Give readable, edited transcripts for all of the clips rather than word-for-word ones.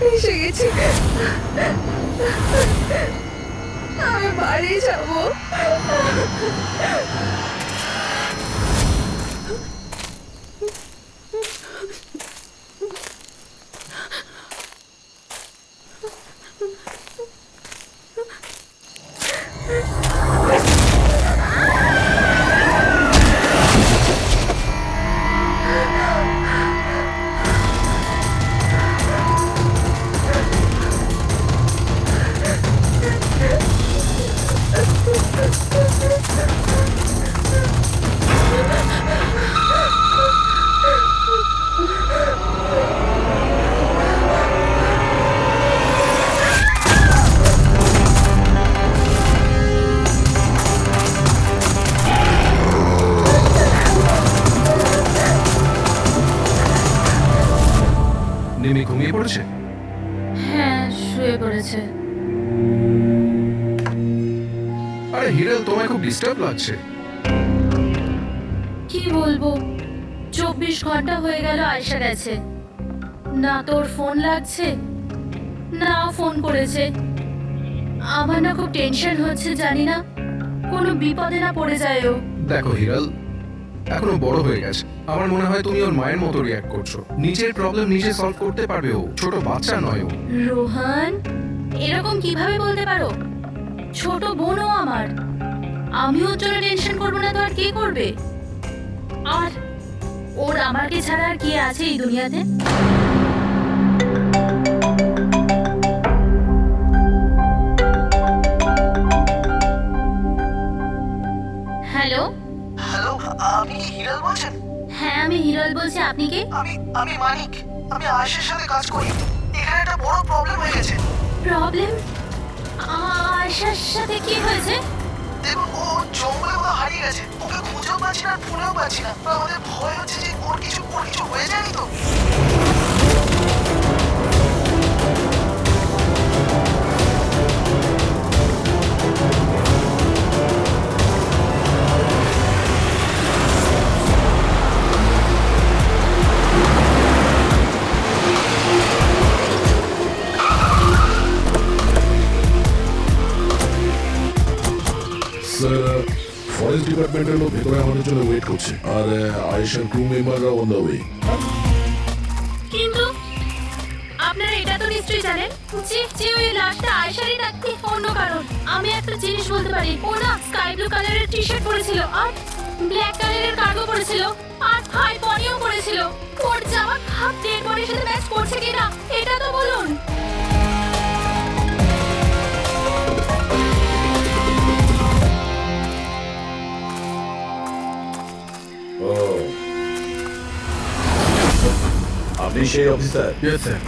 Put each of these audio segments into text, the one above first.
এসে গেছি, আমি বাড়ি যাবো। নিমি ঘুমিয়ে পড়েছে? হ্যাঁ, শুয়ে পড়েছে। আরে হিরেল, তোমায় খুব ডিস্টার্ব লাগছে। কি বলবো, 24 ঘন্টা হয়ে গেল আয়শা গেছে, না তোর ফোন লাগছে না ও ফোন করেছে। আমার না খুব টেনশন হচ্ছে, জানি না কোনো বিপদে না পড়ে যায় ও। দেখো হিরাল, এখনো বড় হয়ে গেছে। আমার মনে হয় তুমি ওর মায়ের মতো রিয়াক্ট করছো। নিজের প্রবলেম নিজে সলভ করতে পারবে ও, ছোট বাচ্চা নয় ও। রোহান, এরকম কিভাবে বলতে পারো? ছোট বোনও আমার, আমি ওর জন্য টেনশন করবো না তো আর কে করবে? আর ওর আমাকে ছাড়া আর কে আছে এই দুনিয়াতে? হ্যালো হ্যালো, আপনি কি হিরাল বলছেন? হ্যাঁ, আমি হিরল বলছি। আপনি কে? আমি মানিক। আমি আয়েশের সাথে কাজ করি। এখানে একটা বড় প্রবলেম হয়ে গেছে। প্রবলেম? আয়শার সাথে কি হয়েছে? দেখুন, ও জঙ্গলে কোথাও হারিয়ে গেছে। ওকে খুঁজেও পাচ্ছি না, ফোনেও পাচ্ছি না। আমাদের ভয় হচ্ছে যে ওর কিছু হয়ে যায়নি তো। স্যার, ফরেস্ট ডিপার্টমেন্টের লোক ভেতরে আমাদের জন্য ওয়েট করছে, আর আয়েশার ক্রু মেম্বাররা অন দ্য ওয়ে। কিন্তু আপনারা এটা তো নিশ্চয়ই জানেন যে ওই লাশটা আয়শারই নাকি অন্য কারণ। আমি একটা জিনিস বলতে পারি, ও না স্কাই ব্লু কালারের টি শার্ট পরেছিল আর ব্ল্যাক কালারের কার্গো পরেছিল আর হাই পনিও পরেছিল। ওর জামা হাফ ডেড বডির সাথে ম্যাচ করছে কিনা এটা তো বলুন। ও, আপনি সেই অফিসার? Yes sir.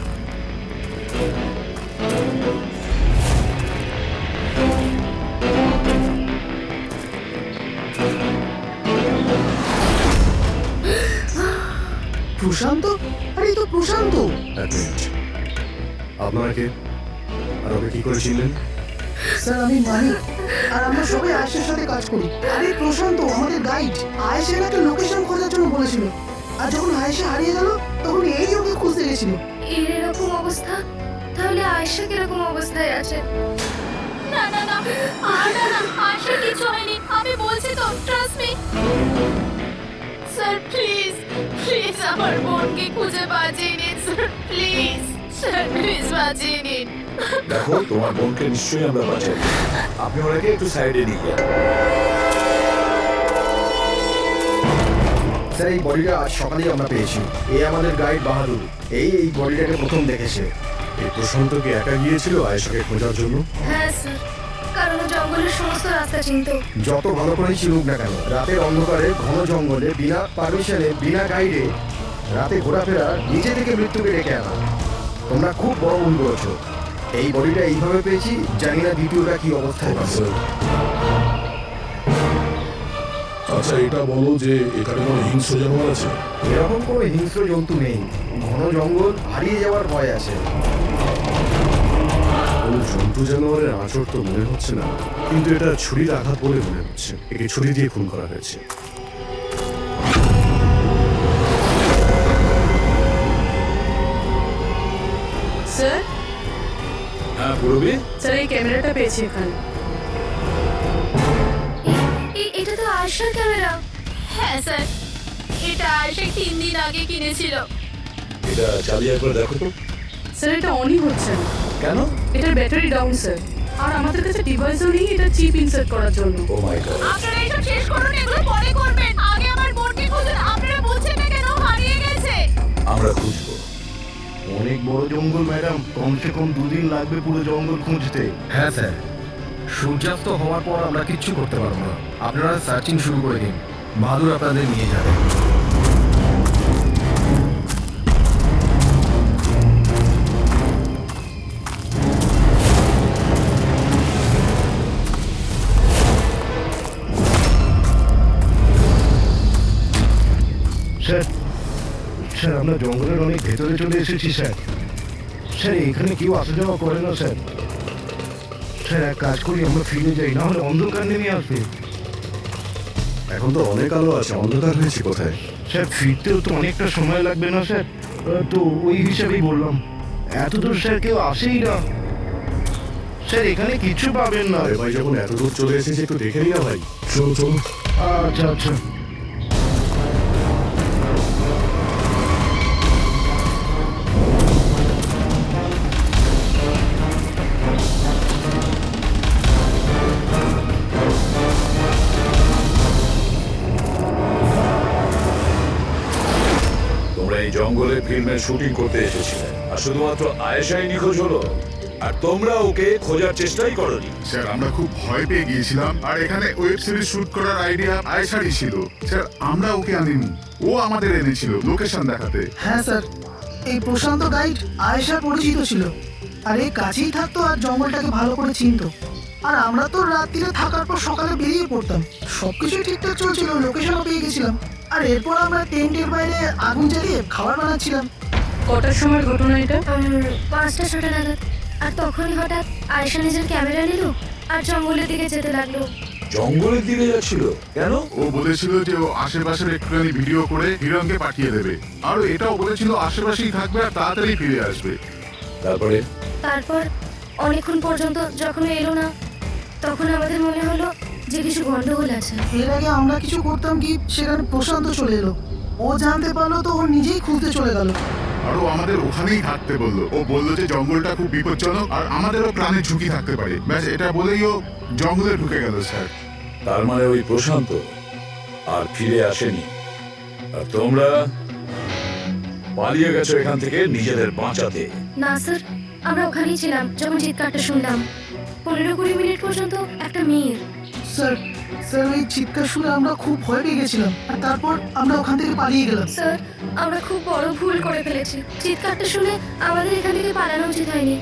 প্রশান্ত? আরে এই তো প্রশান্ত। এক মিনিট, আপনারা কে আর ওকে কি করে চিনলেন? স্যার, আমি মানিক, আর আমরা সবাই আয়েশের সাথে কাজ করি। আরে প্রশান্ত আমাদের গাইড। আয়েশের একটা লোকেশন খোঁজার জন্য বলেছিল, আর যখন আয়েশা হারিয়ে গেল তখন এই ওকে খুঁজতে গেছিল। এরকম অবস্থা, তাহলে আয়শা কিরকম অবস্থায় আছে? না না না, না না, আয়শার কিছু হয়নি, আমি বলছি তো, trust me. Sir please please আমার বোনকে খুঁজে বাঁচিয়ে নিন স্যার, প্লিজ স্যার, প্লিজ বাঁচিয়ে নিন। দেখো, তোমার বোনকে নিশ্চয়ই আমরা বাঁচাই। আপনি ওনাকে একটু সাইডে নিয়ে যান। স্যার, এই বডিটা আজ সকালেই আমরা পেয়েছি। এই আমাদের গাইড বাহাদুর, এই বডিটাকে প্রথম দেখেছে। এই প্রশান্ত কি একা গিয়েছিল আয়েশাকে খোঁজার জন্য? হ্যাঁ স্যার, কারণ ও জঙ্গলের সমস্ত রাস্তা চিনতো। যত ভালো করেই চিনুক না কেন, রাতের অন্ধকারে ঘন জঙ্গলে বিনা পারমিশনে বিনা গাইডে রাতে ঘোরাফেরা নিজে থেকে মৃত্যুকে ডেকে আনা। তোমরা খুব বড় ভুল করেছো। এই বডিটা এইভাবে পেয়েছি, জানি না দ্বিতীয়টা কি অবস্থায় আছে। আচ্ছা, এটা বলো যে এখানে কোনো হিংস্র জানোয়ার আছে? এরকম কোনো হিংস্র জন্তু নেই। ঘন জঙ্গল, হারিয়ে যাওয়ার ভয় আছে। কোনো জন্তু জানোয়ারের আঁচড় তো মনে হচ্ছে না, কিন্তু এটা ছুরির আঘাত বলে মনে হচ্ছে। একে ছুরি দিয়ে খুন করা হয়েছে। স্যার হ্যাঁ পুরবি, স্যার এই ক্যামেরাটা পেয়েছি এখানে। এটা তো আয়শার ক্যামেরা। হ্যাঁ স্যার, এটা আয়শা 3 দিন আগে কিনেছিল। এটা চালিয়ে একবার দেখো তো। স্যার এটা অনই হচ্ছে না। কেন? এটার ব্যাটারি ডাউন স্যার, আর আমাদের কাছে ডিভাইসও নেই এটা চিপ ইনসার্ট করার জন্য। ও মাই গড। আপনারা এসব শেষ করুন, এগুলো পরে করবেন। আগে আমার বোনকে খুঁজুন। আপনারা বলছেন না কেন হারিয়ে গেছে? আমরা খুঁজবো। অনেক বড় জঙ্গল ম্যাডাম, কমসে কম 2 দিন লাগবে পুরো জঙ্গল খুঁজতে। হ্যাঁ স্যার, সূর্যাস্ত হওয়ার পর আমরা কিচ্ছু করতে পারবো না। আপনারা সার্চিং শুরু করে দিন, বাহাদুর আপনাদের নিয়ে যাবে। স্যার, স্যার আমরা জঙ্গলের অনেক ভেতরে চলে এসেছি স্যার। স্যার এখানে কেউ আসা যাওয়া করে না স্যার। স্যার এক কাজ করি, আমরা ফিরে যাই, না হলে অন্ধকার নেমে আসবে। এখন তো অনেক আলো আছে, অন্ধকার হয়েছে কোথায়? স্যার ফিরতেও তো অনেকটা সময় লাগবে না স্যার? তো ওই হিসাবেই বললাম, এত দূর স্যার কেউ আসেই না। স্যার এখানে কিছু পাবেন না। আরে ভাই, যখন এত দূর চলে এসেছে একটু দেখে নি না ভাই। চলো চলো। আচ্ছা আচ্ছা। তোমরা এই জঙ্গলে ফিল্মের শুটিং করতে এসেছিলে, আর শুধুমাত্র আয়েশাই নিখোঁজ হলো, আর তোমরা ওকে খোঁজার চেষ্টাই করনি। স্যার আমরা খুব ভয় পেয়ে গিয়েছিলাম, আর এখানে ওয়েব সিরিজ শুট করার আইডিয়া আয়েশারই ছিল। স্যার আমরা ওকে আনিনি, ও আমাদের এনেছিল লোকেশন দেখাতে। হ্যাঁ স্যার, এই প্রশান্ত গাইড আয়েশার পরিচিত ছিল, আর এই কাছেই থাকতো আর জঙ্গলটাকে ভালো করে চিনতো। আর আমরা তো রাত্রিরে থাকার পর সকালে বেরিয়ে পড়তাম, সবকিছু ঠিকঠাক চলছিল, লোকেশনও পেয়ে গেছিলাম। আর এরপর আমরা টেন্টের বাইরে আগুন জ্বালিয়ে খাবার বানাচ্ছিলাম। কটার সময় ঘটনা এটা? 5টা 6টা নাগাদ। আর তখনই হঠাৎ আয়শা নিজের ক্যামেরা নিল আর জঙ্গলের দিকে যেতে লাগলো। জঙ্গলের দিকে যাচ্ছিল কেন? ও বলেছিল যে ও আশেপাশের একটুখানি ভিডিও করে হিরণকে পাঠিয়ে দেবে, আর ও এটাও বলেছিল আশেপাশেই থাকবে আর তাড়াতাড়ি ফিরে আসবে। তারপর অনেকক্ষণ পর্যন্ত যখন ও এলো না, তখন আমাদের মনে হলো যে কিছু গন্ডগোল আছে। এর আগে আমরা কিছু করতাম কি, সেখানে প্রশান্ত চলে এলো। ও জানতে পারলো তো ও নিজেই খুঁজতে চলে গেল। আর ও আমাদের ওখানেই থাকতে বললো। ও বললো যে জঙ্গলটা খুব বিপজ্জনক আর আমাদেরও প্রাণের ঝুঁকি থাকতে পারে। ব্যাস এটা বলেই ও জঙ্গলে ঢুকে গেল স্যার। তার মানে ওই প্রশান্ত আর ফিরে আসেনি, আর তোমরা পালিয়ে গেছো এখান থেকে নিজেদের বাঁচাতে। না স্যার, আমরা ওখানেই ছিলাম যখন চিৎকারটা শুনলাম। 15-20 মিনিট পর্যন্ত একটা মেয়ের। স্যার, স্যার ওই চিৎকার শুনে আমরা খুব ভয় পেয়ে গেছিলাম, আর তারপর আমরা ওখান থেকে পালিয়ে গেলাম। স্যার, আমরা খুব বড় ভুল করে ফেলেছি। চিৎকারটা শুনে আমাদের এখান থেকে পালানো উচিত হয়নি,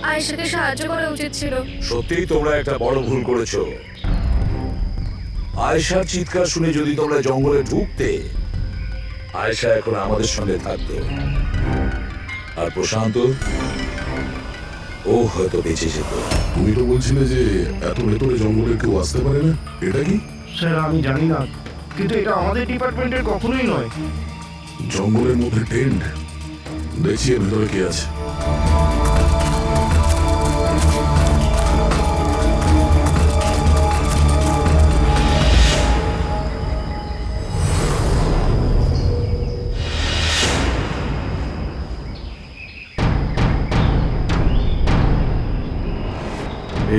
আয়েশাকে সাহায্য করা উচিত ছিল। সত্যিই তোমরা একটা বড় ভুল করেছো। আয়েশার চিৎকার শুনে যদি তোমরা জঙ্গলে ঢুকতে, আয়েশা এখন আমাদের সঙ্গে থাকতো, আর প্রশান্ত ও হয়তো বেঁচে যেত। তুমি তো বলছিলে যে এত ভেতরে জঙ্গলে কেউ আসতে পারে না, এটা কি? স্যার আমি জানি না, কিন্তু এটা আমাদের ডিপার্টমেন্টের কখনোই নয়। জঙ্গলের মধ্যে টেন্ট, দেখছি এর ভেতরে কি আছে।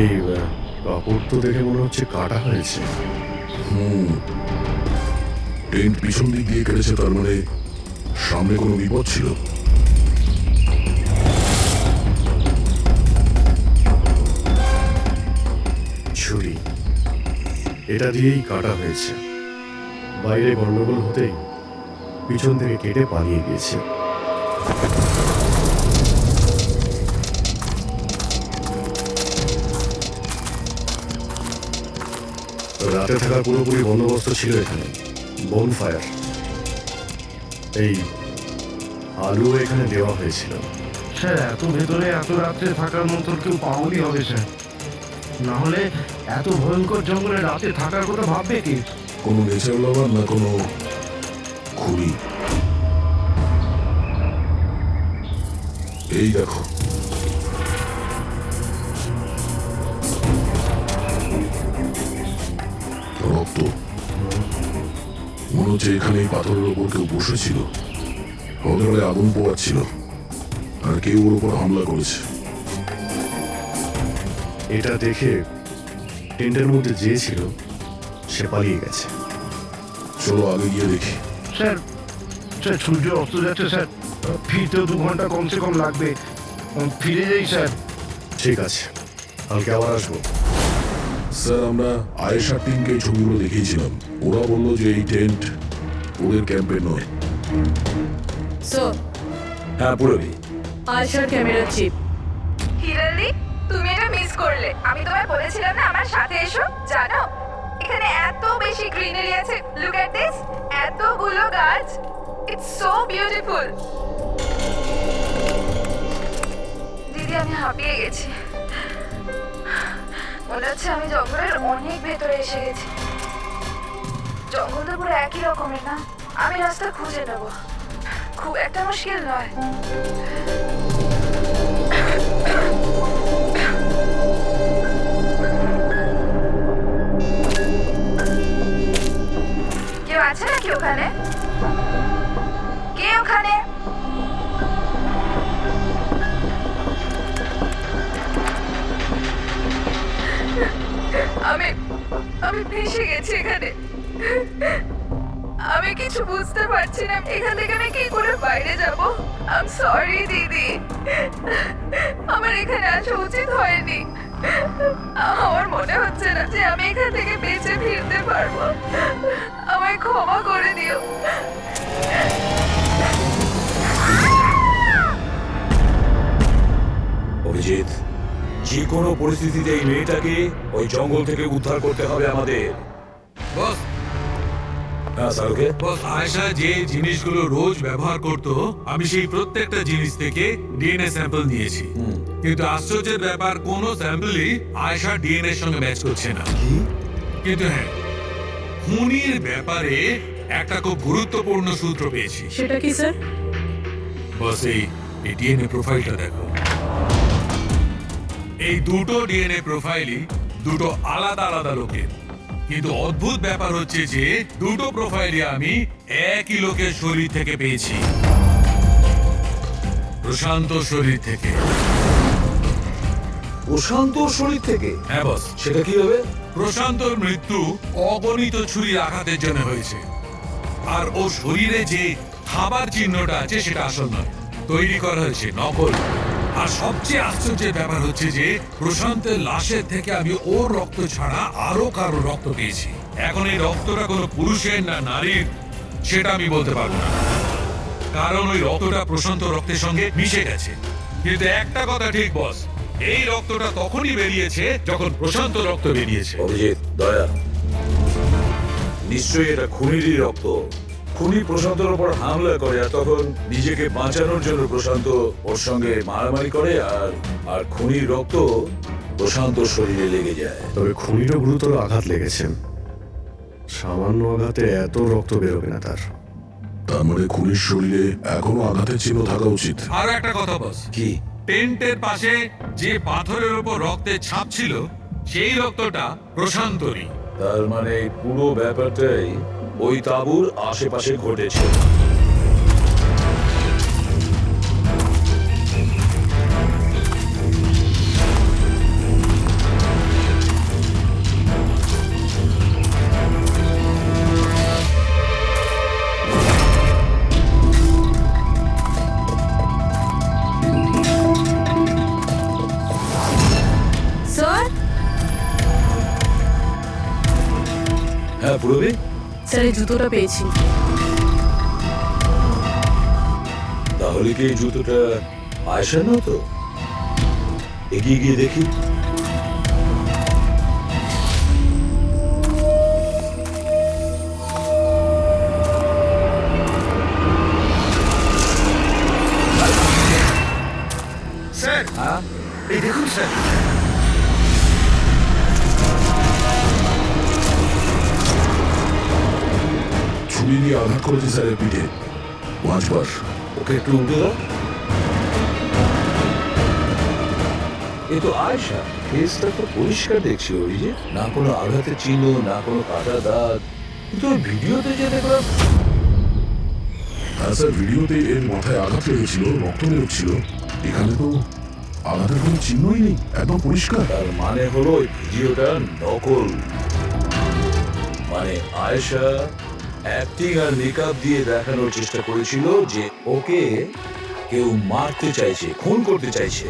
এই কাপড় তো দেখে মনে হচ্ছে কাটা হয়েছে। টেন্ট পিছন দিক দিয়ে কেটেছে, তার মানে সামনে কোনো বিপদ ছিল। ছুরি, এটা দিয়েই কাটা হয়েছে। বাইরে গন্ডগোল হতেই পিছন থেকে কেটে পালিয়ে গিয়েছে। রাতে থাকার পুরোপুরি বন্দোবস্ত ছিল এখানে, বোন ফায়ার। এই আলু এখানে দেওয়া হয়েছিল। স্যার এত ভেতরে এত রাত্রে থাকার মতো কেউ পাওয়ারই হবে স্যার, না হলে এত ভয়ঙ্কর জঙ্গলে রাতে থাকার কথা ভাববে কি? কোনো নেচার লাভার না কোনো খুবই। এই দেখো, রক্ত। মনে হচ্ছে এখানে এই পাথরের ওপর কেউ বসেছিল, ওদের গায়ে আগুন পোয়াচ্ছিল, আর কেউ ওর উপর হামলা করেছে। এটা দেখে টেন্টের মধ্যে যে ছিল সে পালিয়ে গেছে। চলো আগে গিয়ে দেখি। স্যার স্যার সূর্য অস্ত যাচ্ছে স্যার, ফিরতেও 2 ঘন্টা কমসে কম লাগবে। ফিরে যাই স্যার। ঠিক আছে, কালকে আবার আসবো। স্যার, আমরা আয়েশার টিমকে এই ছবিগুলো দেখিয়েছিলাম। ওরা বললো যে এই টেন্ট ওদের ক্যাম্পের নয়। স্যার, হ্যাঁ পুরবি। আয়শার ক্যামেরা চিপ। হিরালি, তুমি এটা মিস করলে। আমি তোমায় বলেছিলাম না আমার সাথে এসো। জানো এখানে এত বেশি গ্রিনারি আছে। লুক এট দিস, এতগুলো গাছ। It's so beautiful. দিদি, আমি হাঁপিয়ে গেছি। মনে হচ্ছে আমি জঙ্গলের অনেক ভেতরে এসে গেছি। জঙ্গল তো পুরো একই রকমের না? আমি রাস্তা খুঁজে নেব, খুব একটা মুশকিল নয়। কেউ আছে নাকি ওখানে? কে ওখানে? আমি ভেসে গেছি এখানে। আমি কিছু বুঝতে পারছি না। এখান থেকে আমি কি করে বাইরে যাব? আই এম সরি দিদি, আমার এখানে আসা উচিত হয়নি। আমার মনে হচ্ছে না যে আমি এখান থেকে বেঁচে ফিরতে পারবো। আমায় ক্ষমা করে দিও। অভিজিৎ, যে কোনো পরিস্থিতিতে এই মেয়েটাকে ওই জঙ্গল থেকে উদ্ধার করতে হবে আমাদের। বস, হ্যাঁ স্যারকে। বস, আয়েশা যে জিনিসগুলো রোজ ব্যবহার করত, আমি সেই প্রত্যেকটা জিনিস থেকে ডিএনএ স্যাম্পল নিয়েছি। কিন্তু আশ্চর্যের ব্যাপার, কোনো স্যাম্পলই আয়েশার ডিএনএ এর সঙ্গে ম্যাচ করছে না। কিন্তু হ্যাঁ, খুনির ব্যাপারে একটা খুব গুরুত্বপূর্ণ সূত্র পেয়েছি। সেটা কি স্যার? বস, এই ডিএনএ প্রোফাইলটা দেখো। এই দুটো ডিএনএ প্রোফাইলই দুটো আলাদা আলাদা লোকের। কিন্তু অদ্ভুত ব্যাপার হচ্ছে যে দুটো প্রোফাইলই আমি একই লোকের শরীর থেকে পেয়েছি, প্রশান্ত শরীর থেকে। প্রশান্ত শরীর থেকে? হ্যাঁ বস। সেটা কিভাবে? প্রশান্তর মৃত্যু অগণিত ছুরির আঘাতের জন্য হয়েছে, আর ও শরীরে যে খাবার চিহ্নটা আছে সেটা আসল নয়, তৈরি করা হয়েছে নকল। আর সবচেয়ে আশ্চর্যের ব্যাপার হচ্ছে যে প্রশান্তের লাশের থেকে আমি ওর রক্ত ছাড়া আরো কারো রক্ত পেয়েছি। এখন এই রক্তটা কোনো পুরুষের না নারীর সেটা আমি বলতে পারবো না, কারণ ওই রক্তটা প্রশান্ত রক্তের সঙ্গে মিশে গেছে। কিন্তু একটা কথা ঠিক বস, এই রক্তটা তখনই বেরিয়েছে যখন প্রশান্ত রক্ত বেরিয়েছে। অভিজিৎ, দয়া, নিশ্চয়ই এটা খুনিরই রক্ত। খুনি প্রশান্তর উপর হামলা করে, আর তখন নিজেকে বাঁচানোর জন্য প্রশান্ত ওর সঙ্গে মারামারি করে, আর খুনির রক্ত প্রশান্ত শরীরে লেগে যায়। তবে খুনিরও গুরুতর আঘাত লেগেছে। সামান্য আঘাতে এত রক্ত বেরোবে না তার। তার মানে খুনির শরীরে এখনো আঘাতের চিহ্ন থাকা উচিত। আর একটা কথা বস, কি? টেন্টের পাশে যে পাথরের উপর রক্তের ছাপ ছিল সেই রক্তটা প্রশান্তরই। তার মানে পুরো ব্যাপারটাই ওই তাঁবুর আশেপাশে ঘটেছে। স্যার? হ্যাঁ পুরবি। স্যার, এই জুতোটা পেয়েছি। তাহলে কি এই জুতোটা আয়েশার না? তো এগিয়ে গিয়ে দেখি। স্যার, এই দেখুন স্যার। ছুরি দিয়ে আঘাত করেছে স্যারের পিঠে 5 বার। ওকে একটু উল্টে দাও। এ তো আয়শা, ফেসটা তো পরিষ্কার দেখছি অভিজিৎ, না কোনো আঘাতের চিহ্ন, না কোনো কাটা দাগ। কিন্তু ওই ভিডিওতে যে দেখলাম। হ্যাঁ স্যার, ভিডিওতে এর মাথায় আঘাত লেগেছিল, রক্ত বেরোচ্ছিল। এখানে তো আঘাতের কোনো চিহ্নই নেই, একদম পরিষ্কার। তার মানে হলো ওই ভিডিওটা নকল। মানে আয়েশা অ্যাক্টিং আর মেকআপ দিয়ে দেখানোর চেষ্টা করেছিল যে ওকে কেউ মারতে চাইছে, খুন করতে চাইছে।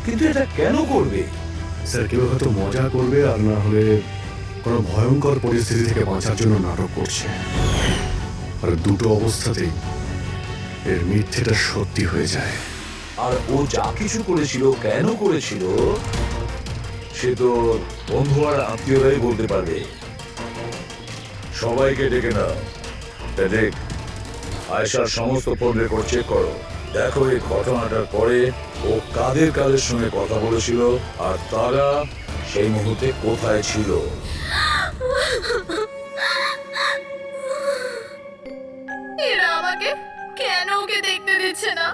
কিন্তু এটা কেন করবে? স্যার কেউ হয়তো মজা করবে, আর না হলে কোনো ভয়ঙ্কর পরিস্থিতি থেকে বাঁচার জন্য নাটক করছে। আর দুটো অবস্থাতেই এর মিথ্যেটা সত্যি হয়ে যায়। আর ও যা কিছু করেছিল, কেন করেছিল, সে তো বন্ধু আর আত্মীয়রাই বলতে পারবে। সবাইকে ডেকে নাও, দেখ আয়েশার সমস্ত ফোন রেকর্ড চেক করো। দেখো এই ঘটনাটার পরে ও কাদের কাদের সঙ্গে কথা বলেছিল আর তারা সেই মুহূর্তে কোথায় ছিল। এরা আমাকে কেন ওকে দেখতে দিচ্ছে না?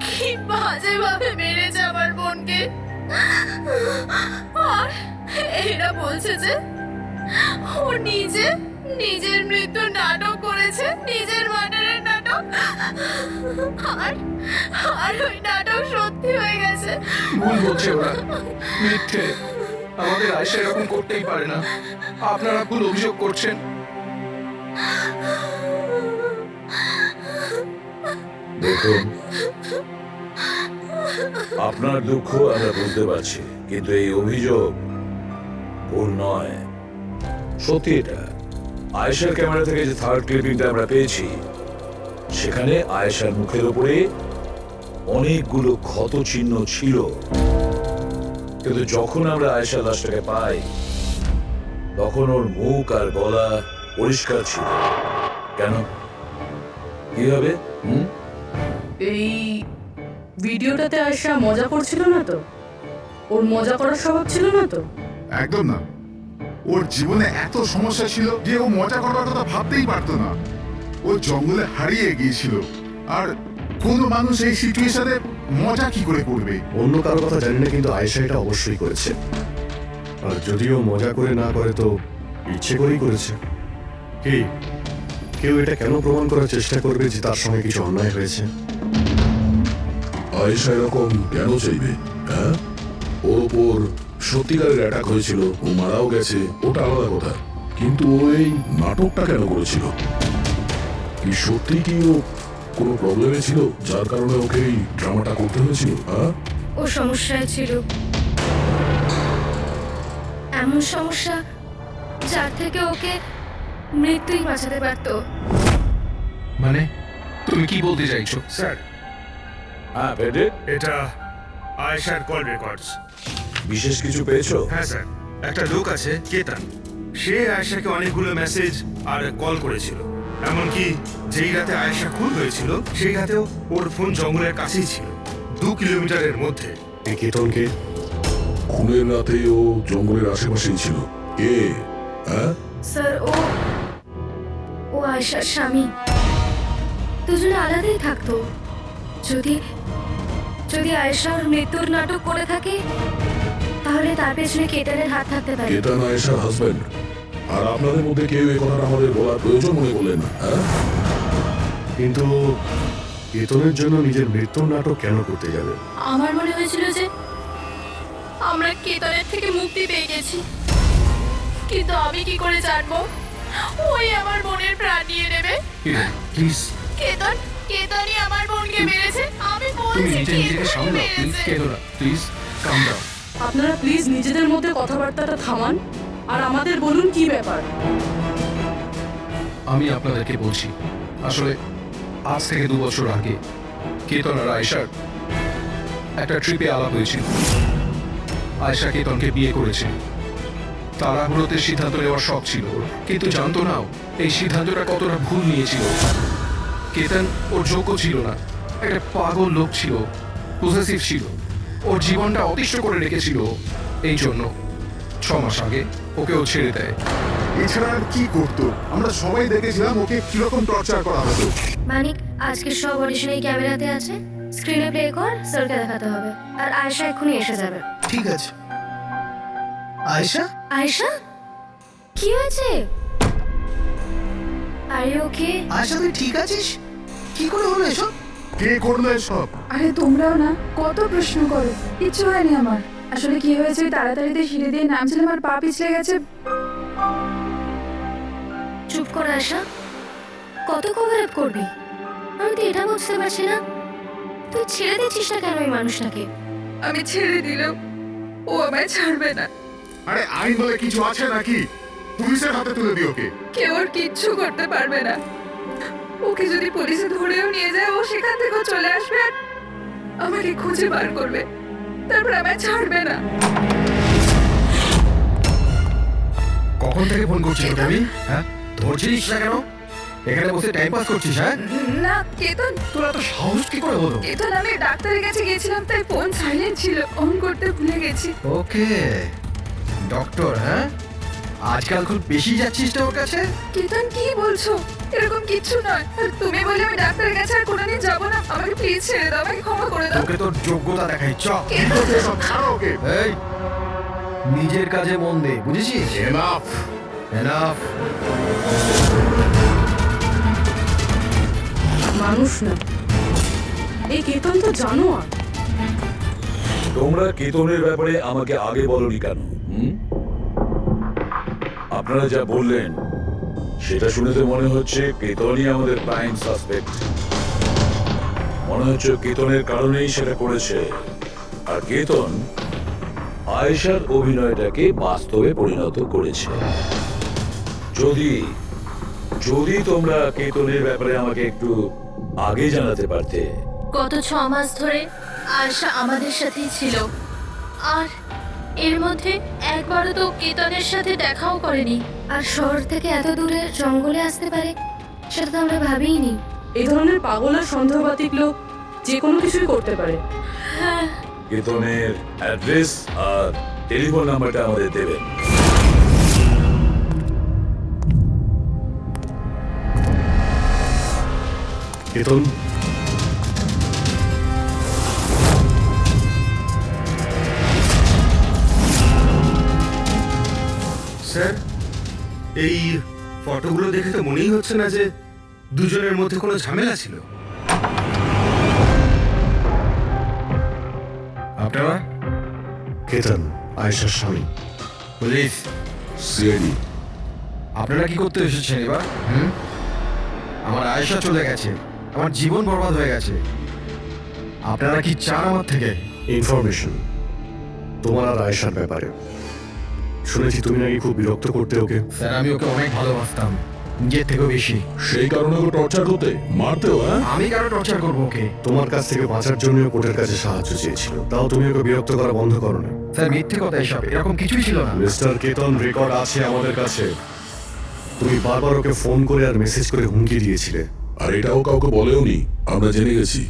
কি বাজে ভাবে মেরেছে আমার বোনকে। আর এরা বলছে যে ও নিজের মৃত্যুর নাটক করেছে, নিজের মার্ডারের নাটক। আর ওই নাটক সত্যি হয়ে গেছে। ভুল বলছে ওরা, মিথ্যে। আমাদের আয়শা এরকম করতেই পারে না। আপনারা ভুল অভিযোগ করছেন। দেখুন, আপনার দুঃখ আমরা বুঝতে পারছি, কিন্তু এই অভিযোগ ভুল নয়, সত্যি। এটা আয়েশার ক্যামেরা থেকে যে থার্ড ক্লিপিংটা আমরা পেয়েছি, সেখানে আয়েশার মুখের উপরে অনেকগুলো ক্ষত চিহ্ন ছিল। কিন্তু যখন আমরা আয়েশার লাশটাকে পাই, তখন ওর মুখ আর গলা পরিষ্কার ছিল। কেন, কি হবে? এই ভিডিওটাতে আয়শা মজা করছিল না তো? ওর মজা করার স্বভাব ছিল না তো? একদম না। ওর জীবনে এত সমস্যা ছিল যে ও মজা করার কথা ভাবতেই পারতো না। ও জঙ্গলে হারিয়ে গিয়েছিল, আর কোনো মানুষ এই সিচুয়েশনে মজা কি করে করবে? অন্য কারো কথা জানি না, কিন্তু আয়েশা এটা অবশ্যই করেছে। আর যদিও মজা করে না করে তো ইচ্ছে করেই করেছে। কি কেউ এটা কেন প্রমাণ করার চেষ্টা করবে যে তার সঙ্গে কিছু অন্যায় হয়েছে? আয়েশা এরকম কেন চাইবে? হ্যাঁ, ওর ওপর সত্যিকারের অ্যাটাক হয়েছিল, ও মারাও গেছে, ওটা আলাদা কথা। কিন্তু ও এই নাটকটা কেন করেছিল? কি সত্যি কি ও কোনো প্রবলেমে ছিল যার কারণে ওকে এই ড্রামাটা করতে হয়েছিল? হ্যাঁ, ও সমস্যায় ছিল, এমন সমস্যা যার থেকে ওকে মৃত্যুই বাঁচাতে পারতো। মানে তুমি কি বলতে চাইছো? স্যার, হ্যাঁ পেটে, এটা আয়েশার কল রেকর্ডস। বিশেষ কিছু পেয়েছো? হ্যাঁ স্যার, একটা লোক আছে কেতান, সে আয়েশাকে অনেকগুলো মেসেজ আর কল করেছিল। এমনকি যেই রাতে আয়েশা খুন হয়েছিল, সেই রাতেও ওর ফোন জঙ্গলের কাছেই ছিল, 2 কিলোমিটারের মধ্যে। এই কেতনকে খুনের রাতে ও জঙ্গলের আশেপাশেই ছিল। কে? হ্যাঁ, স্যার, ও আয়েশার স্বামী। দুজনে আলাদাই থাকতো। যদি আয়েশা ওর মৃত্যুর নাটক করে থাকে, তাহলে তার পেছনে কেতানের হাত থাকতে পারে। কেতান আয়েশার হাজবেন্ড, আর আপনাদের মধ্যে কেউ এই কথাটা আমাদের বলার প্রয়োজন মনে করলেন না? হ্যাঁ, কিন্তু কেতনের জন্য নিজের মৃত্যুর নাটক কেন করতে যাবে? আমার মনে হয়েছিল যে আমরা কেতনের থেকে মুক্তি পেয়ে গেছি, কিন্তু আমি কি করে জানবো ওই আমার বোনের প্রাণ নিয়ে নেবে? প্লিজ, কেতনই আমার বোনকে মেরেছে। আমি তুমি বলছি নিজেকে সামলাও। প্লিজ কেঁদো না, প্লিজ কাম ডাউন। আপনারা প্লিজ নিজেদের মধ্যে কথাবার্তাটা থামান আর আমাদের বলুন কি ব্যাপার। আমি আপনাদেরকে বলছি, আসলে আজ থেকে 2 বছর আগে কেতন আর আয়েশার একটা ট্রিপে আলাপ হয়েছিল। আয়েশা কেতনকে বিয়ে করেছে। তাড়াহুড়োতে সিদ্ধান্ত নেওয়ার শখ ছিল ওর, কিন্তু জানতো না এই সিদ্ধান্তটা কতটা ভুল নিয়েছিল। কেতন ওর যোগ্য ছিল না, একটা পাগল লোক ছিল, পজেসিভ ছিল, ওর জীবনটা অতিষ্ঠ করে রেখেছিল। এই জন্য 6 মাস আগে ওকে ও ছেড়ে দেয়। এছাড়া আর কি করতো? আমরা সবাই দেখেছিলাম ওকে কিরকম টর্চার করা হতো। মানিক, আজকে সব অডিশনে ক্যামেরাতে আছে। স্ক্রিনে প্লে কর, স্যারকে দেখাতে হবে। আর আয়েশা এক্ষুনি এসে যাবে। ঠিক আছে। আয়েশা, আয়েশা, কি হয়েছে? Are you okay? আয়েশা তুই ঠিক আছিস? কি করে হলো এসব? কে করলো এসব? আরে তোমরাও না কত প্রশ্ন করো, কিচ্ছু হয়নি আমার। আসলে কি হয়েছে, ওই তাড়াতাড়িতে সিঁড়ি দিয়ে নামছিলাম আর পা পিছলে গেছে। চুপ কর আয়েশা, কত কভার আপ করবি? আমি তো এটা বুঝতে পারছি না, তুই ছেড়ে দিচ্ছিস না কেন এই মানুষটাকে? আমি ছেড়ে দিলেও ও আমায় ছাড়বে না। আরে আইন বলে কিছু আছে নাকি? পুলিশের হাতে তুলে দিও ওকে। কেউ ওর কিচ্ছু করতে পারবে না। ওকে যদি পুলিশে ধরেও নিয়ে যায়, ও সেখান থেকেও চলে আসবে আর আমাকে খুঁজে বার করবে, তারপর আমায় ছাড়বে না। কখন থেকে ফোন করছিস তুমি? হ্যাঁ, ধরছিস না কেন? এখানে বসে টাইম পাস করছিস? হ্যাঁ, না কেতন, তোরা তো সাহস কি করে হলো? কেতন আমি ডাক্তারের কাছে গিয়েছিলাম, তাই ফোন সাইলেন্ট ছিল, অন করতে ভুলে গেছি। ওকে, ডক্টর, হ্যাঁ আজকাল খুব বেশি যাচ্ছিস তো ওর কাছে। কেতন কি বলছো? এরকম কিচ্ছু নয়। আর তুমি বলে আমি ডাক্তারের কাছে আর কোনোদিন যাবো না। আমাকে প্লিজ ছেড়ে দাও, আমাকে ক্ষমা করে দাও। তোকে তোর যোগ্যতা দেখাই, চ। কেতন, ছাড়ো ওকে। এই, নিজের কাজে মন দে, বুঝেছিস? এনাফ। এনাফ। মানুষ না, এই কেতন তো জানোয়ার। তোমরা কেতনের ব্যাপারে আমাকে আগে বলনি কেন? আপনারা যা বললেন সেটা শুনে তো মনে হচ্ছে কেতনই আমাদের প্রাইম সাসপেক্ট। মনে হচ্ছে কেতনের কারণেই সেটা করেছে। আর কেতন আয়েশার অভিনয়টাকে বাস্তবে পরিণত করেছে। যদি যদি তোমরা কেতনের ব্যাপারে আমাকে একটু আগে জানাতে পারতে। গত 6 মাস ধরে আয়েশা আমাদের সাথেই ছিল, আর এর মধ্যে একবারও তো কেতনের সাথে দেখাও করেনি। আর শহর থেকে এত দূরে জঙ্গলে আসতে পারে সেটা তো আমরা ভাবিইনি। এই ধরনের পাগল আর সন্দেহবাতিক লোক যে কোনো কিছুই করতে পারে। হ্যাঁ, কেতনের অ্যাড্রেস আর টেলিফোন নাম্বারটা আমাদের দেবেন। কেতন, স্যার, এই ফটোগুলো দেখে তো মনেই হচ্ছে না যে দুজনের মধ্যে কোনো ঝামেলা ছিল। আপনারা? কেতন আয়েশার স্বামী। পুলিশ। সিআইডি। আপনারা কি করতে এসেছেন এবার? আমার আয়েশা চলে গেছে, আমার জীবন বরবাদ হয়ে গেছে। আপনারা কি চান আমার থেকে? ইনফরমেশন তোমার আর আয়েশার ব্যাপারে। শুনেছি তুমি নাকি খুব বিরক্ত করতে ওকে। স্যার, আমি ওকে অনেক ভালোবাসতাম, নিজের থেকেও বেশি। সেই কারণে ওকে টর্চার করতে, মারতেও? হ্যাঁ, আমি কারো টর্চার করবো ওকে? তোমার কাছ থেকে বাঁচার জন্য কোর্টের কাছে সাহায্য চেয়েছিল, তাও তুমি ওকে বিরক্ত করা বন্ধ করো না। স্যার, মিথ্যে কথা এসব, এরকম কিছুই ছিল না। মিস্টার কেতন, রেকর্ড আছে আমাদের কাছে। তুমি বারবার ওকে ফোন করে আর মেসেজ করে হুমকি দিয়েছিলে। আর এটাও কাউকে বলেওনি, আমরা জেনে গেছি।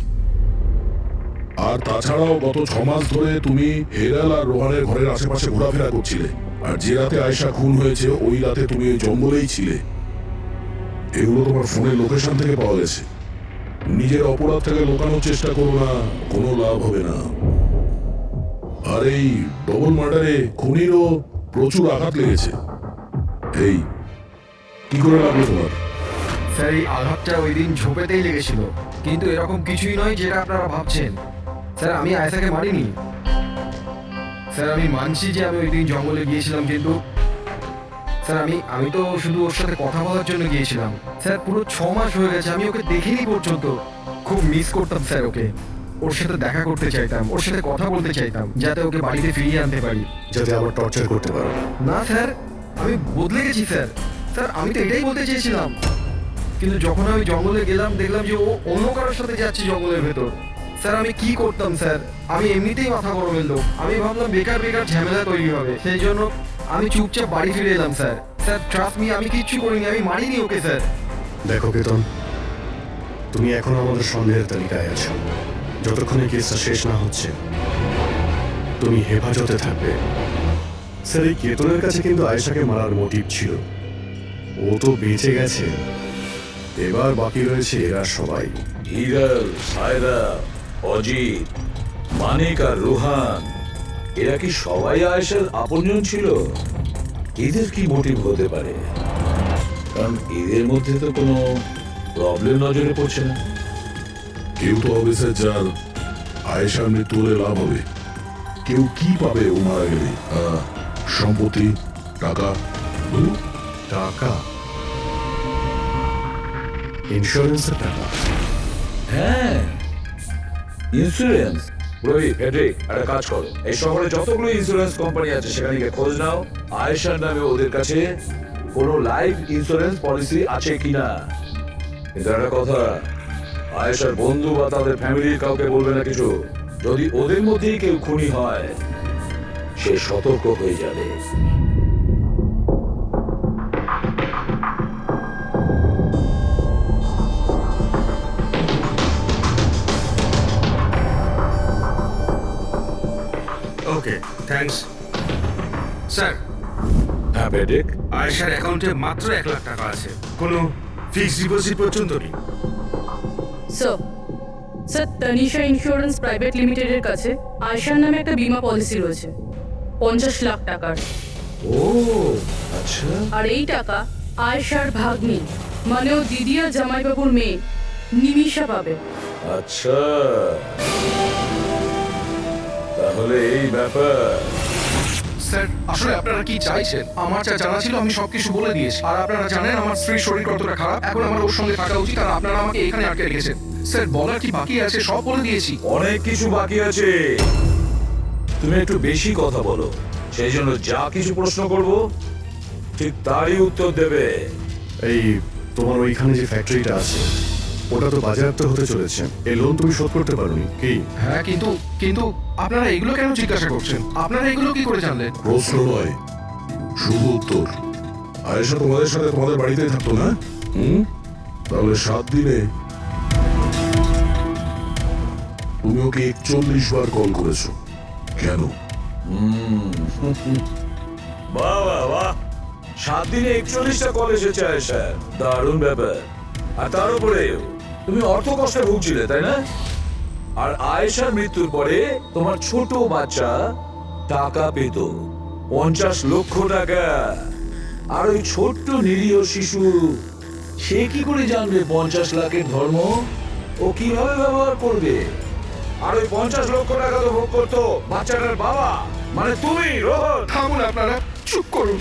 আর তাছাড়াও গত 6 মাস ধরে তুমি হেরাল আর রোহানের ঘরের আশেপাশে ঘোরাফেরা করছিলে। আর যে রাতে আয়েশা খুন হয়েছে ওই রাতে তুমি ওই জঙ্গলেই ছিলে। এগুলো তোমার ফোনের লোকেশন থেকে পাওয়া গেছে। নিজের অপরাধটাকে লুকানোর চেষ্টা করো না, কোনো লাভ হবে না। আর এই ডবল মার্ডারে খুনিরও প্রচুর আঘাত লেগেছে। এই কি করে লাগলো তোমার? স্যার, এই আঘাতটা ওই দিন ঝোপেতেই লেগেছিল, কিন্তু এরকম কিছুই নয় যেটা আপনারা ভাবছেন। স্যার, আমি আয়েশাকে মারিনি। স্যার, আমি মানছি যে আমি ওই দিন জঙ্গলে গিয়েছিলাম, কিন্তু স্যার আমি তো শুধু ওর সাথে কথা বলার জন্য গিয়েছিলাম। স্যার, পুরো 6 মাস হয়ে গেছে আমি ওকে দেখিনি পর্যন্ত। খুব মিস করতাম স্যার ওকে। ওর সাথে দেখা করতে চাইতাম, ওর সাথে কথা বলতে চাইতাম, যাতে ওকে বাড়িতে ফিরিয়ে আনতে পারি, যাতে আবার টর্চার করতে পারো। না স্যার, আমি বদলে গেছি স্যার। স্যার, আমি তো এটাই বলতে চেয়েছিলাম, কিন্তু যখন আমি জঙ্গলে গেলাম দেখলাম যে ও অন্য কারোর সাথে যাচ্ছে জঙ্গলের ভেতর। স্যার, আমি কি করতাম স্যার? আমি এমনিতেই মাথা গরমের লোক। আমি ভাবলাম বেকার বেকার ঝামেলা তৈরি হবে, সেই জন্য আমি চুপচাপ বাড়ি ফিরে এলাম স্যার। স্যার, ট্রাস্ট মি, আমি কিচ্ছু করিনি, আমি মারিনি ওকে স্যার। দেখো কেতন, তুমি এখন আমাদের সন্দেহের তালিকায় আছো। যতক্ষণ এই কেসটা শেষ না হচ্ছে তুমি হেফাজতে থাকবে। স্যার, এই কেতনের কাছে কিন্তু আয়েশাকে মারার মোটিভ ছিল। ও তো বেঁচে গেছে, এবার বাকি রয়েছে এরা সবাই। হিরাল, সায়রা, অজিত, মানিক আর রুহান, এরা কি সবাই আয়েশার আপনজন ছিল? এদের কি মোটিভ হতে পারে? কারণ এদের মধ্যে তো কোনো প্রবলেম নজরে পড়ছে না। কেউ তো হবে স্যার যার আয়েশার মৃত্যু হলে লাভ হবে। কেউ কি পাবে ও মারা গেলে? সম্পত্তি, টাকা। টাকা, ইন্স্যুরেন্সের টাকা। হ্যাঁ, ইন্স্যুরেন্স। রবি, প্যাট্রিক, একটা কাজ করো, এই শহরে যতগুলো ইন্স্যুরেন্স কোম্পানি আছে সেখানে গিয়ে খোঁজ নাও আয়েশার নামে ওদের কাছে কোনো লাইফ ইন্স্যুরেন্স পলিসি আছে কিনা। কিন্তু একটা কথা, আয়েশার বন্ধু বা তাদের ফ্যামিলির কাউকে বলবে না কিছু। যদি ওদের মধ্যেই কেউ খুনি হয়, সে সতর্ক হয়ে যাবে। ওকে, থ্যাঙ্কস স্যার। হ্যাঁ প্যাট্রিক, আয়েশার অ্যাকাউন্টে মাত্র 1 লাখ টাকা আছে, কোনো ফিক্সড ডিপোজিট পর্যন্ত নেই। স্যার, তানিশা ইন্স্যুরেন্স প্রাইভেট লিমিটেডের কাছে আয়েশার নামে একটা বীমা পলিসি রয়েছে 50 লাখ টাকার। ও আচ্ছা। আর এই টাকা আয়েশার ভাগ্নি মানে ও দিদি আর জামাইবাবুর মেয়ে নিমিষা পাবে। আচ্ছা, তাহলে এই ব্যাপার। স্যার, আসলে আপনারা কি চাইছেন? আমার যা জানা ছিল আমি সবকিছু বলে দিয়েছি। আর আপনারা জানেন আমার স্ত্রীর শরীর কতটা খারাপ। এখন আমার ওর সঙ্গে থাকা উচিত, আর আপনারা আমাকে এখানে আটকে রেখেছেন। স্যার, বলার কি বাকি আছে? সব বলে দিয়েছি। অনেক কিছু বাকি আছে। তুমি একটু বেশি কথা বলো, সেই জন্য যা কিছু প্রশ্ন করব ঠিক তারই উত্তর দেবে। এই তোমার ওইখানে যে ফ্যাক্টরিটা আছে ওটা তো বাজেয়াপ্ত হতে চলেছে। এই লোন তুমি শোধ করতে পারোনি কি? হ্যাঁ, কিন্তু আপনারা এগুলো কেন জিজ্ঞাসা করছেন? আপনারা এগুলো কি করে জানলেন? প্রশ্ন নয়, শুধু উত্তর। আয়েশা তোমাদের সাথে তোমাদের বাড়িতেই থাকতো না? তাহলে 7 দিনে তুমি ওকে 41 বার কল করেছো কেন? বাহ বাহ বাহ, 7 দিনে 41টা কল এসেছে আয়েশা, দারুণ ব্যাপার। আর তার উপরে তুমি অর্থ কষ্টে ভুগছিলে, তাই না? আর আয়েশার মৃত্যুর পরে তোমার ছোট বাচ্চা টাকা পেত 50 লক্ষ টাকা। আর ওই ছোট্ট নিরীহ শিশু, সে কি করে জানবে 50 লাখের ধর্ম? ও কিভাবে ব্যবহার করবে? আর ওই 50 লক্ষ টাকা তো ভোগ করতো বাচ্চাটার বাবা, মানে তুমি, রোহন। থামুন আপনারা, চুপ করুন।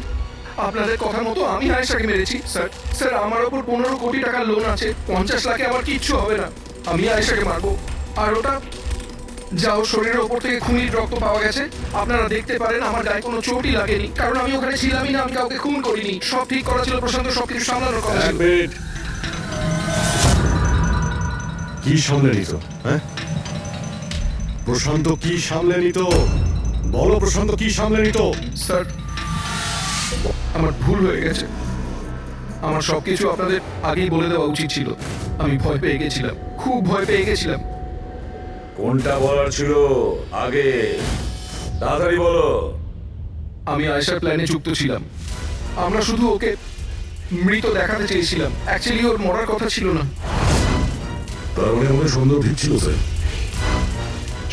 আপনাদের কথা মতো আমি আয়েশাকে মেরেছি। স্যার, আমার ওপর 15 কোটি টাকার লোন আছে। 50 লাখে আমার কিচ্ছু হবে না। আমি আয়েশাকে মারবো। আর ওটা যা ওর শরীরের ওপর থেকে খুনির রক্ত পাওয়া গেছে, আপনারা দেখতে পারেন আমার গায়ে কোনো চোটই লাগেনি, কারণ আমি ওখানে ছিলামই না। আমি কাউকে খুন করিনি। সব ঠিক করা ছিল, প্রশান্ত সবকিছু সামলানোর কথা ছিল। কি সামলে নিত? হ্যাঁ, প্রশান্ত কি সামলে নিত? বলো, প্রশান্ত কি সামলে নিত? স্যার, আমার ভুল হয়ে গেছে। আমার সবকিছু আপনাদের আগেই বলে দেওয়া উচিত ছিল। আমি ভয় পেয়ে গেছিলাম, খুব ভয় পেয়ে গেছিলাম। কোনটা বলার ছিল আগে? তাড়াতাড়ি বলো। আমি আয়েশার প্ল্যানে যুক্ত ছিলাম। আমরা শুধু ওকে মৃত দেখাতে চেয়েছিলাম। অ্যাকচুয়ালি ওর মরার কথা ছিল না। তার মানে আমাদের সন্দেহ ঠিক ছিল স্যার।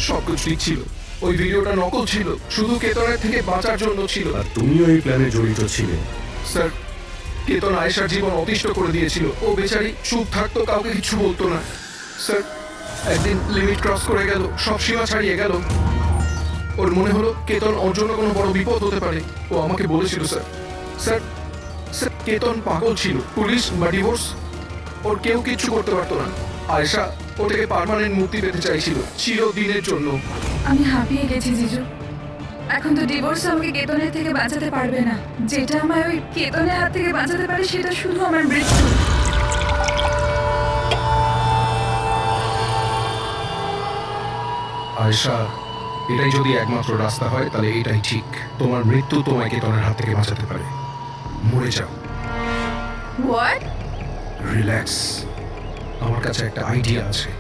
সবকিছু ঠিক ছিল। ওই ভিডিওটা নকল ছিল, শুধু কেতনের থেকে বাঁচার জন্য ছিল। আর তুমিও এই প্ল্যানে জড়িত ছিলে। স্যার, কেতন আয়েশার জীবন অতিষ্ঠ করে দিয়েছিল। ও বেচারি চুপ থাকতো, কাউকে কিছু বলতো না। স্যার, একদিন লিমিট ক্রস করে গেল, সব সীমা ছাড়িয়ে গেল। ওর মনে হলো কেতন ওর জন্য কোনো বড় বিপদ হতে পারে। ও আমাকে বলেছিল স্যার, কেতন পাগল ছিল। পুলিশ বা ডিভোর্স ওর কেউ কিছু করতে পারতো না। আয়েশা ও থেকে পার্মানেন্ট মুক্তি পেতে চাইছিল, চিরদিনের জন্য। আমি হাঁপিয়ে গেছি জিজু। এখন তো ডিভোর্স আমাকে কেতনের থেকে বাঁচাতে পারবে না। যেটা আমায় ওই কেতনের হাত থেকে বাঁচাতে পারে সেটা শুধু আমার মৃত্যু। আয়েশা, এটাই যদি একমাত্র রাস্তা হয় তাহলে এটাই ঠিক। তোমার মৃত্যু তোমায় কেতনের হাত থেকে বাঁচাতে পারে। মরে যাও। হোয়াট? রিল্যাক্স। আমার কাছে একটা আইডিয়া আছে।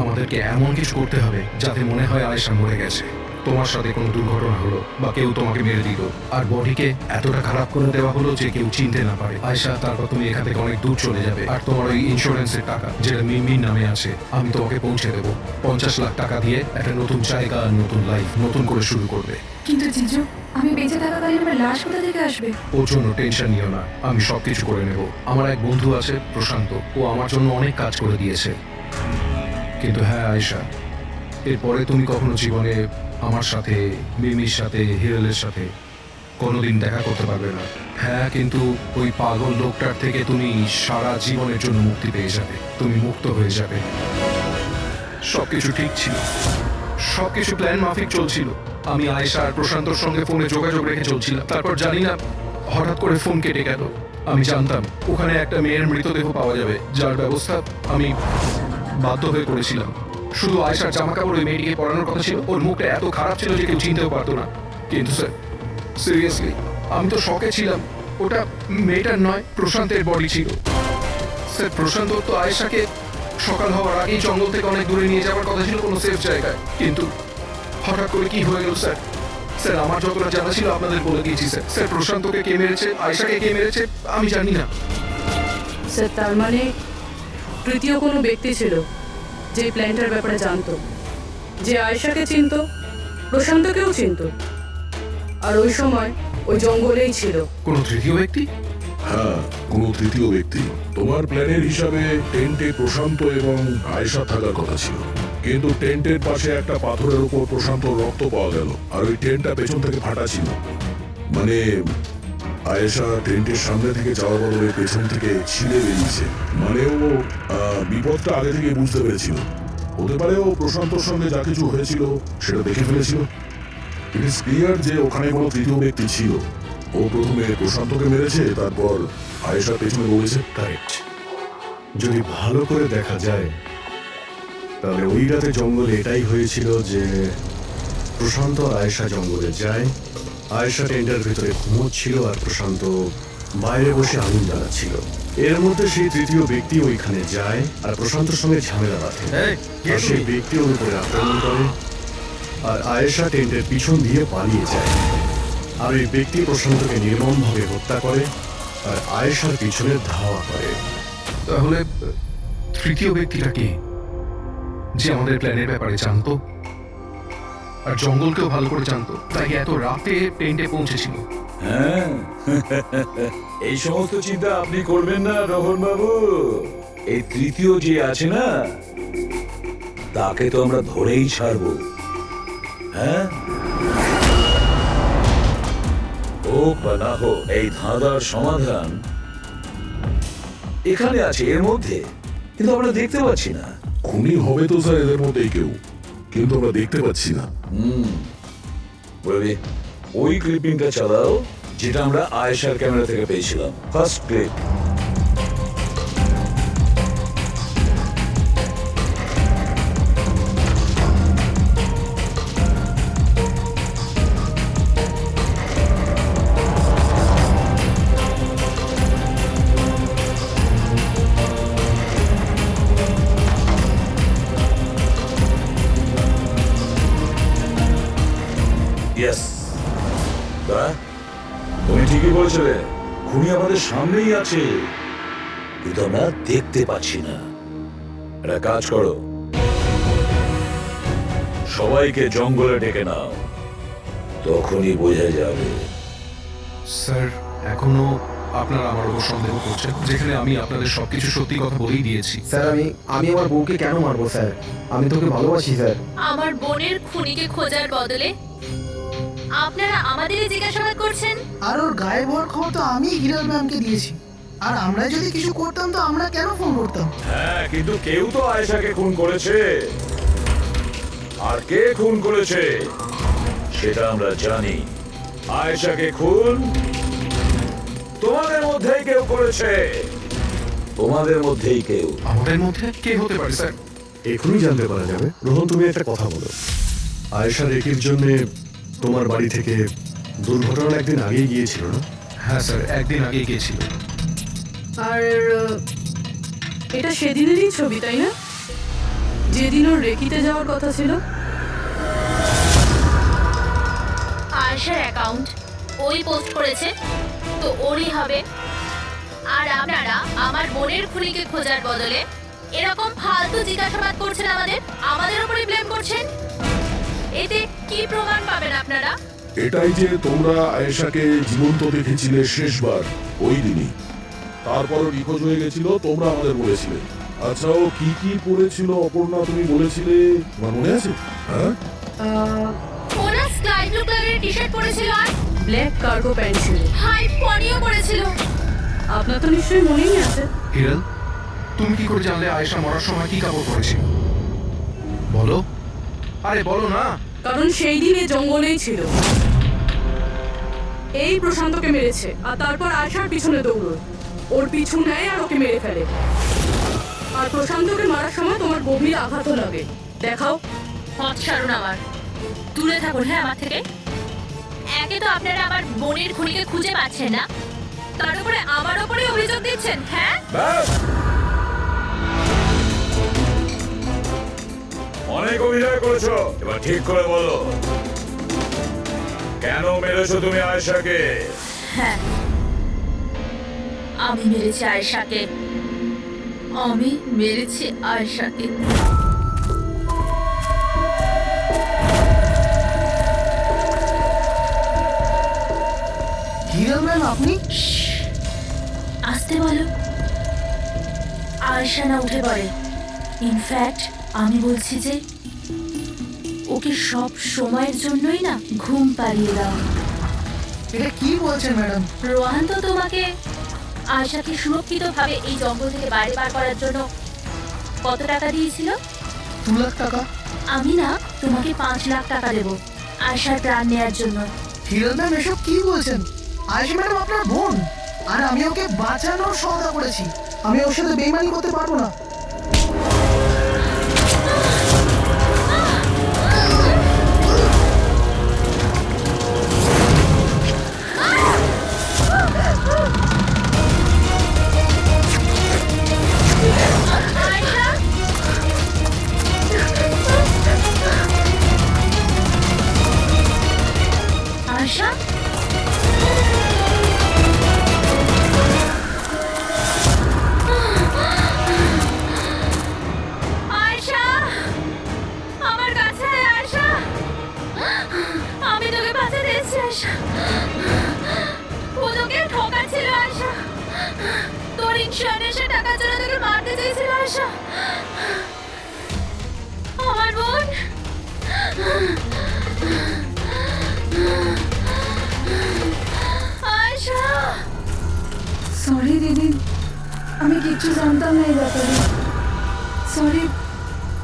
আমাদেরকে এমন কিছু করতে হবে যাতে মনে হয় আয়েশা মরে গেছে। তোমার সাথে কোনো দুর্ঘটনা হলো বা কেউ তোমাকে মেরে দিল আর বডিকে এতটা খারাপ করে দেওয়া হলো যে কেউ চিনতে না পারে, আয়শা, তারপর তুমি এখান থেকে অনেক দূর চলে যাবে আর তোমার ওই ইন্স্যুরেন্সের টাকা যেটা মিনমিন নামে আছে আমি তোমাকে পৌঁছে দেবো। 50 লাখ টাকা দিয়ে একটা নতুন জায়গা, নতুন লাইফ, নতুন করে শুরু করবে। কিন্তু জিজু, আমি বেঁচে থাকাকালীন আমার লাশ কোথা থেকে আসবে? ওর জন্য টেনশন নিও না, আমি সবকিছু করে নেব। আমার এক বন্ধু আছে প্রশান্ত, ও আমার জন্য অনেক কাজ করে দিয়েছে। কিন্তু হ্যাঁ আয়েশা, এরপরে তুমি কখনো জীবনে আমার সাথে, মিমির সাথে, হিরেলের সাথে কোনোদিন দেখা করতে পারবে না। হ্যাঁ, কিন্তু ওই পাগল লোকটার থেকে তুমি সারা জীবনের জন্য মুক্তি পেয়ে যাবে, তুমি মুক্ত হয়ে যাবে। সবকিছু ঠিক ছিল, সবকিছু প্ল্যান মাফিক চলছিল। আমি আয়েশা আর প্রশান্তর সঙ্গে ফোনে যোগাযোগ রেখে চলছিলাম, তারপর জানি না হঠাৎ করে ফোন কেটে গেল। আমি জানতাম ওখানে একটা মেয়ের মৃতদেহ পাওয়া যাবে, যার ব্যবস্থা আমি বাধ্য হয়ে করেছিলাম। শুধু আয়েশার জামা কাপড় ওই মেয়েটিকে পরানোর কথা ছিল, ওর মুখটা এত খারাপ ছিল যে কেউ চিনতেও পারতো না। কিন্তু স্যার, সিরিয়াসলি আমি তো শকে ছিলাম। ওটা মেয়েটার নয়, প্রশান্তের বডি ছিল। স্যার, প্রশান্ত তো আয়েশাকে সকাল হওয়ার আগেই জঙ্গল থেকে অনেক দূরে নিয়ে যাওয়ার কথা ছিল, কোনো সেফ জায়গায়। কিন্তু হঠাৎ করে কি হয়ে গেল স্যার? স্যার, আমার যতটা জানা ছিল আপনাদের বলে দিয়েছি স্যার। স্যার, প্রশান্তকে কে মেরেছে, আয়েশাকে কে মেরেছে আমি জানি না। স্যার, তার মানে তৃতীয় কোনো ব্যক্তি ছিল যে প্ল্যানটার ব্যাপারে জানতো, যে আয়েশাকে চিনতো, প্রশান্তকেও চিনতো, আর ওই সময় ওই জঙ্গলেই ছিল। কোনো তৃতীয় ব্যক্তি? হ্যাঁ, কোনো তৃতীয় ব্যক্তি। তোমার প্ল্যানের হিসাবে টেন্টে প্রশান্ত এবং আয়েশা থাকার কথা ছিল, কিন্তু টেন্টের পাশে একটা পাথরের উপর প্রশান্ত রক্ত পাওয়া গেল, আর ওই টেন্টটা পেছন থেকে ফাটা ছিল। মানে আয়েশা টেন্টের সামনে থেকে যাওয়ার বদলে পেছন থেকে ছিঁড়ে বেরিয়েছে। মানে ও বিপদটা আগে থেকে বুঝতে পেরেছিল। হতে পারে ও প্রশান্তর সঙ্গে যা কিছু হয়েছিল সেটা দেখে ফেলেছিল। ইট ইজ ক্লিয়ার যে ওখানে কোনো তৃতীয় ব্যক্তি ছিল। ও প্রথমে প্রশান্তকে মেরেছে, তারপর আয়েশার পেছনে বলেছে। কারেক্ট। যদি ভালো করে দেখা যায় তাহলে ওই রাতে জঙ্গলে এটাই হয়েছিল যে প্রশান্ত আর আয়েশা জঙ্গলে যায়, আয়েশা টেন্টের ভিতরে ঘুমোচ্ছিল আর প্রশান্ত বাইরে বসে আগুন জ্বালাচ্ছিল। এর মধ্যে সেই তৃতীয় ব্যক্তি ওইখানে যায় আর প্রশান্তর সঙ্গে ঝামেলা বাঁধে, আর সেই ব্যক্তি ওর উপরে আক্রমণ করে আর আয়েশা টেন্টের পিছন দিয়ে পালিয়ে যায়। আর ওই ব্যক্তি প্রশান্তকে নির্মমভাবে হত্যা করে আর আয়েশার পিছনে ধাওয়া করে। তাহলে তৃতীয় ব্যক্তিটা কে, যে আমাদের প্ল্যানের ব্যাপারে জানতো আর জঙ্গলকেও ভালো করে জানতো, তাই এত রাতে টেন্টে পৌঁছেছিল? হ্যাঁ, এই সমস্ত চিন্তা আপনি করবেন না রোহন বাবু। এই তৃতীয় যে আছে না, তাকে তো আমরা ধরেই ছাড়বো। হ্যাঁ, ও পানাহ, এই ধাঁধার সমাধান এখানে আছে, এর মধ্যে, কিন্তু আমরা দেখতে পাচ্ছি না। খুনি হবে তো স্যার এদের মধ্যেই কেউ, কিন্তু আমরা দেখতে পাচ্ছি না। বলবি ওই ক্লিপিংটা চালাও যেটা আমরা আয়েশার ক্যামেরা থেকে পেয়েছিলাম, ফার্স্ট ক্লিপ। তুমি ঠিকই বলছিলে, খুনি আমাদের সামনেই আছে, কিন্তু আমরা দেখতে পাচ্ছি না। একটা কাজ করো, সবাইকে জঙ্গলে ডেকে নাও, তখনই বোঝা যাবে। স্যার, এখনো আপনারা আমার উপর সন্দেহ করছেন, যেখানে আমি আপনাদের সবকিছু সত্যি কথা বলেই দিয়েছি। স্যার, আমি আমার বউকে কেন মারবো স্যার? আমি তোকে ভালোবাসি স্যার। আমার বোনের খুনিকে খোঁজার বদলে আপনারা আমাদেরই জিজ্ঞাসাবাদ করছেন। আর ওর গায়েব হওয়ার খবর তো আমি হিরাল ম্যামকে দিয়েছি, আর আমরা যদি কিছু করতাম তো আমরা কেন ফোন করতাম? হ্যাঁ, কিন্তু কেউ তো আয়েশাকে খুন করেছে, আর কে খুন করেছে সেটা আমরা জানি। আয়েশাকে খুন তোমাদের মধ্যেই কেউ করেছে, তোমাদের মধ্যেই কেউ। আমাদের মধ্যে কে হতে পারে স্যার? এখনই জানতে পারা যাবে। রোহন, তুমি একটা কথা বলো, আয়েশা রেকির জন্য তোমার বাড়ি থেকে দুর্ঘটনা একদিন আগেই গিয়েছিল না? হ্যাঁ স্যার, একদিন আগে গিয়েছিল। আর এটা সেদিনেরই ছবি, তাই না? যেদিন ওর রেকিতে যাওয়ার কথা ছিল। অ্যাকাউন্ট, ওই পোস্ট করেছে, তো ওরই হবে। আর আপনারা আমার বোনের খুনিকে খোঁজার বদলে এরকম ফালতু জিজ্ঞাসাবাদ করছেন, আমাদের উপরে ব্লেম করছেন। এতে কি প্রমাণ পাবেন আপনারা? এটাই যে তোমরা আয়েশাকে জীবন্ত দেখেছিলে শেষবার ওই দিনই, তারপর নিখোঁজ হয়ে গেছিল, তোমরা আমাদের বলেছিলে। আচ্ছা, ও কি কি পরেছিল অপর্ণা, তুমি বলেছিলে, তোমার মনে আছে? হ্যাঁ, ওরা স্কাই ব্লু কালারের টি-শার্ট পরেছিল আর ব্ল্যাক কার্গো প্যান্ট ছিল। হাই পনিও পরেছিল। আপনার তো নিশ্চয়ই মনেই আছে। হিরল, তুমি কি করে জানলে আয়েশা মরার সময় কি কাপড় পরেছিল? বলো, আরে বলো না। কারণ সেই দিনে জঙ্গলেই ছিল। এই প্রশান্তকে মেরেছে আর তারপর আয়শার পিছনে দৌড়োয়, ওর পিছু নেয় আর ওকে মেরে ফেলে। আর প্রশান্তকে মারার সময় তোমার গভীর আঘাতও লাগে। দেখাও। হট সারুন আমার, দূরে থাকুন হ্যাঁ আমার থেকে। একে তো আপনারা আমার বোনের খুনিকে খুঁজে পাচ্ছেন না, তার উপরে আমার উপরে অভিযোগ দিচ্ছেন। হ্যাঁ, ব্যাস, অনেক অভিনয় করেছো, এবার ঠিক করে বলো কেন মেরেছো তুমি আয়েশাকে? হ্যাঁ, আমি মেরেছি আয়েশাকে। আমি মেরেছি আয়েশাকে। হিরল ম্যাম, আপনি? আসতে বলো। আয়েশা না উঠে পড়ে। ইনফ্যাক্ট আমি বলছি যে ওকে সব সময়ের জন্যই না ঘুম পাড়িয়ে দাও। এটা কি বলছেন ম্যাডাম? রোহান তো তোমাকে আয়েশাকে সুরক্ষিতভাবে এই জঙ্গল থেকে বাইরে বার করার জন্য কত টাকা দিয়েছিল? 2 লাখ টাকা। আমি না তোমাকে 5 লাখ টাকা দেব আয়েশার প্রাণ নেয়ার জন্য। হিরল ম্যাম, এসব কি বলছেন? আয়েশা ম্যাডাম আপনার বোন, আর আমি ওকে বাঁচানোর সওদা করেছি। আমি ওর সাথে বেইমানি করতে পারবো না। আয়েশা, আয়েশা, আমার কাছে আয় আয়েশা। আমি তোকে বাঁচাতে এসেছি আয়েশা। ও তোকে ঠকাচ্ছিল আয়েশা। তোর ইন্স্যুরেন্সের টাকার জন্য তোকে মারতে চেয়েছিল আয়েশা। আমার বোন। আয়েশা, সরি দিদি, আমি কিচ্ছু জানতাম না এই ব্যাপারে। সরি,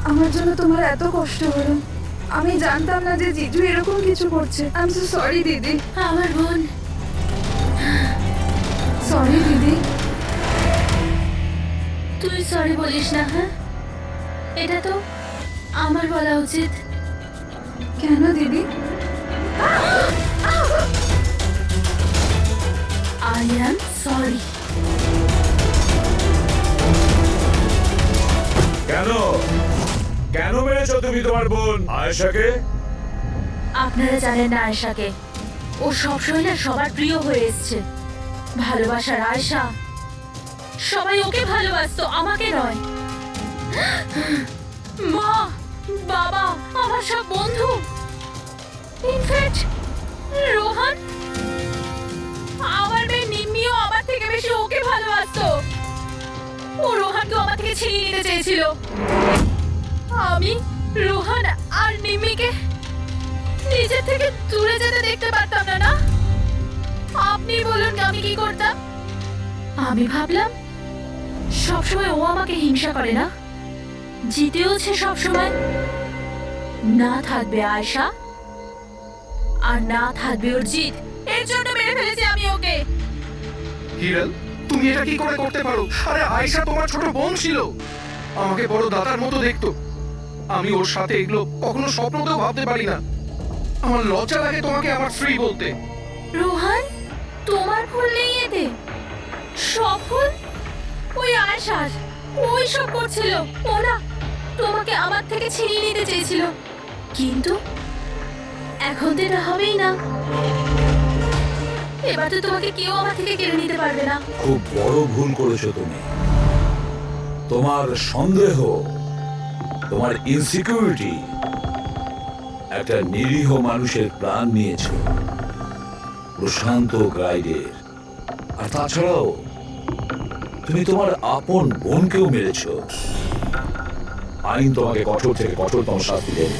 আমার জন্য তোমার এত কষ্ট হলো। আমি জানতাম না যে জিজু এরকম কিছু করছে। আই এম সো সরি দিদি। আমার বোন। সরি দিদি। তুই সরি বলিস না? হ্যাঁ, এটা তো আমার বলা উচিত। কেন দিদি? I am sorry. কেন কেন মেরেছো তুমি তোমার বোন আয়েশাকে? আপনারা জানেন না আয়েশাকে, ও সবসময় না সবার প্রিয় হয়ে এসছে। ভালোবাসার আয়েশা, সবাই ওকে ভালোবাসতো, আমাকে নয়। মা, বাবা, আমার সব বন্ধু, ইনফ্যাক্ট রোহান, আমার মেয়ে নিম্মিও আমার থেকে বেশি ওকে ভালোবাসতো। ও রোহানকে আমার থেকে ছিনিয়ে নিতে চেয়েছিল। আমি রোহান আর নিম্মিকে নিজের থেকে দূরে যেতে দেখতে পারতাম না। না, আপনি বলুন আমি কি করতাম? আমি ভাবলাম সবসময় ও আমাকে হিংসা করে না, জিতেওছে সবসময়। না থাকবে আয়েশা, আর না থাকবে ওর জিত। এর জন্য মেরে ফেলেছি আমি ওকে। হিরল, তুমি এটা কি করে করতে পারো? আরে আয়েশা তোমার ছোট বোন ছিল, আমাকে বড় দাদার মতো দেখতো। আমি ওর সাথে এগুলো কখনো স্বপ্নতেও ভাবতে পারি না। আমার লজ্জা লাগে তোমাকে আমার স্ত্রী বলতে। রোহান, তোমার ভুল নেই এতে। সব ভুল ওই আয়েশার। ওই সব করছিল। ওরা তোমাকে আমার থেকে ছিনিয়ে নিতে চেয়েছিল, কিন্তু এখন তো এটা হবেই না। এবার তো তোমাকে কেউ আমার থেকে কেড়ে নিতে পারবে না। খুব বড় ভুল করেছো তুমি। তোমার সন্দেহ, তোমার ইনসিকিউরিটি একটা নিরীহ মানুষের প্রাণ নিয়েছে, প্রশান্ত গাইডের। আর তাছাড়াও তুমি তোমার আপন বোনকেও মেরেছ। আইন তোমাকে কঠোর থেকে কঠোরতম শাস্তি দেবে।